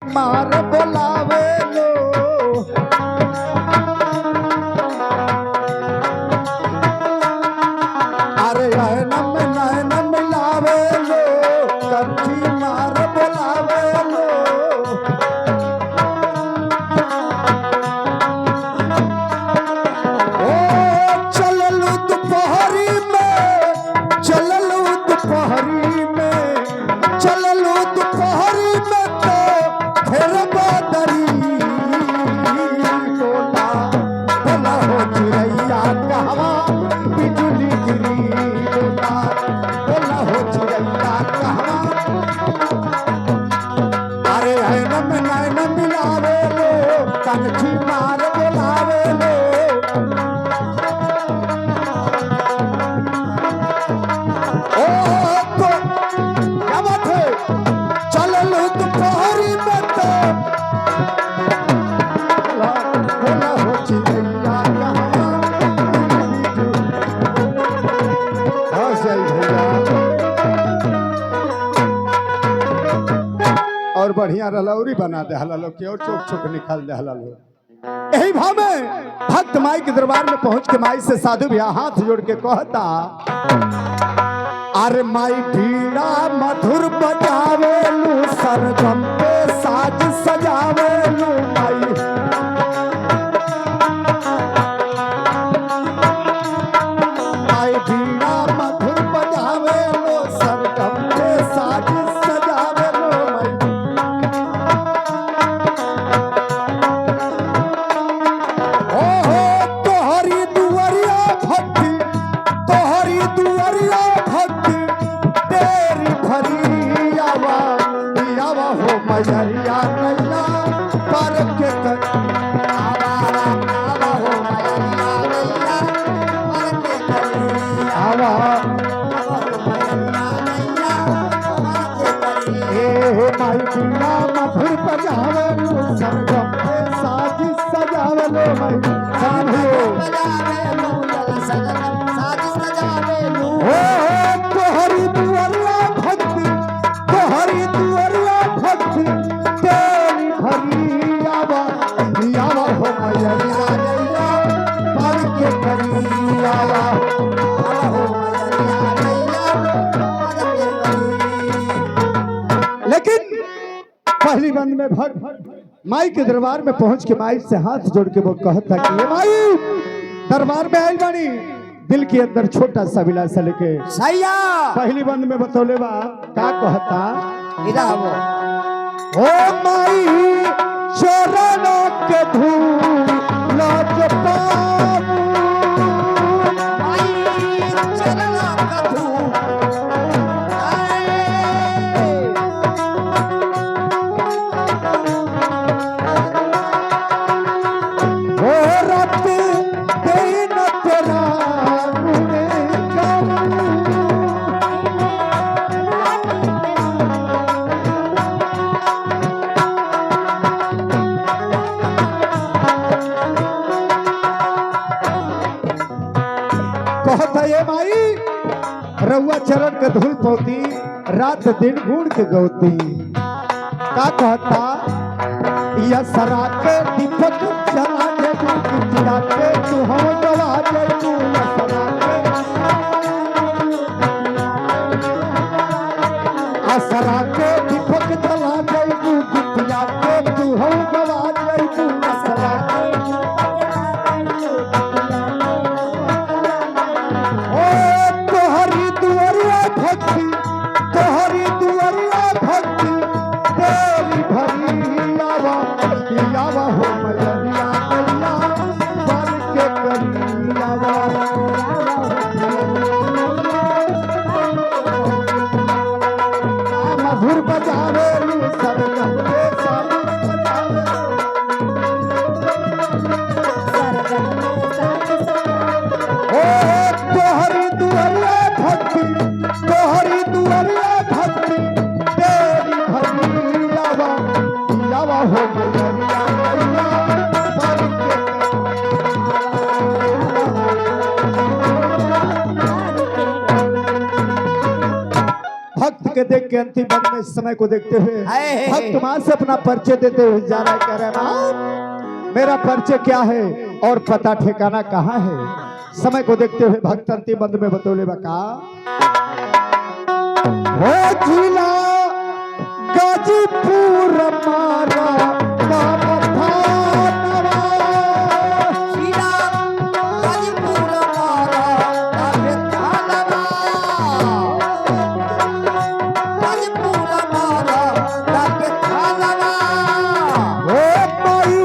मार बोलावे लो अरे नैन मिलावे लो कच्ची मार बोलावे लो ओ चललू दोपहरी में चललू दोपहरी में चललू दोपहरी में तो फिर बदरी बोला बोला हो चिड़ैया कहवा बिजुली गिरी बोला बोला हो चिड़ैया कहवा अरे नैन मिलावे लो कनखी मार बोलावे लो ओ तो क्या बात है चललू दोपहरी में तो बोला हो चिड़ैया कहवा हाँ सही भैया और बढ़िया रलौरी बना दे हला लोग की और चोक चोक निकाल दे हला लोग यही भाव में भक्त माई के दरबार में पहुंच के माई से साधु भैया हाथ जोड़ के कहता अरे माई बीड़ा मधुर बजावेलू सरगम पे साज सजावेलू माई माई बीड़ा मधुर बजावेलू सरगम पे साज सजावेलू माई ओहो तोहरी दुआरिया भक्ति तोहरी दुआरिया भक्ति तेरी भरी आवा आवा हो मैया नैया पर के आवा आवा हो मैया नैया पर के आवा ए माई बीड़ा मधुर बजावे सरगम पे साज सजावे लो माई साधु तोहरी दुआरिया भक्ति तोहरी दुआरिया भक्ति तेरी भरी आवा आवा हो मैया नैया पर के भरी आवा आवा हो मैया नैया पर के लेकिन पहली बंद में भक्त माई के दरबार में पहुंच के माई से हाथ जोड़ के वो कहता कि ये माई दरबार में आइल बानी दिल के अंदर छोटा सा विलासा लेके सैया पहली बंद में बतौले बा का कहता इधर आओ ओ माई चरणों के धूल लाज पाऊं आई चलना कथू ओ रब दिन तेरा गुणे गाऊं कहता ये माई रउआ चरण के धूल पौती रात दिन गुण के गौती का कहता या सरा के दीपक जला दे चिरा के तू हम गवा दे तू या सरा के असरा के दीपक जला दे तू चिरा के तू हम गवा दे तू असरा के ओ तोहरी दुआरिया भक्ति तोहरी दुआरिया भक्ति तेरी भरी आवा आवा हो मैया नैया पर के करी आवा मधुर बजावे सरगम के साथ ओ तोहरी दुआरिया भक्ति तोहरी दुआरिया भक्ति तेरी भरी आवा आवा हो मैया नैया पर के भक्त के देख के अंतिम वक्त में समय को देखते हुए हाय। भक्त मां से अपना परिचय देते हुए जा रहा है, कह रहा है मां मेरा परिचय क्या है और पता ठिकाना कहाँ है। समय को देखते हुए भक्त अंतिम वक्त में बतौले बका हो जिला गाजीपुर मारा नाम थानवा। जिला गाजीपुर मारा काफे थानवा। गाजीपुर मारा काफे थानवा। हो माई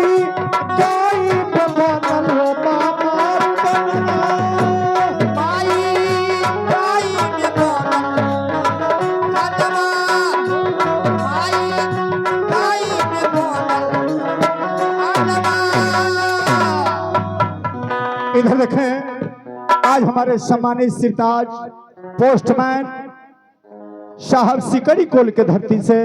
गाई बदल मामार बनना। माई गाई में बनल थानवा। माई गाई में बनल थानवा। इधर देखें आज हमारे सम्मानित सिरताज पोस्टमैन साहब सिकरी कोल के धरती से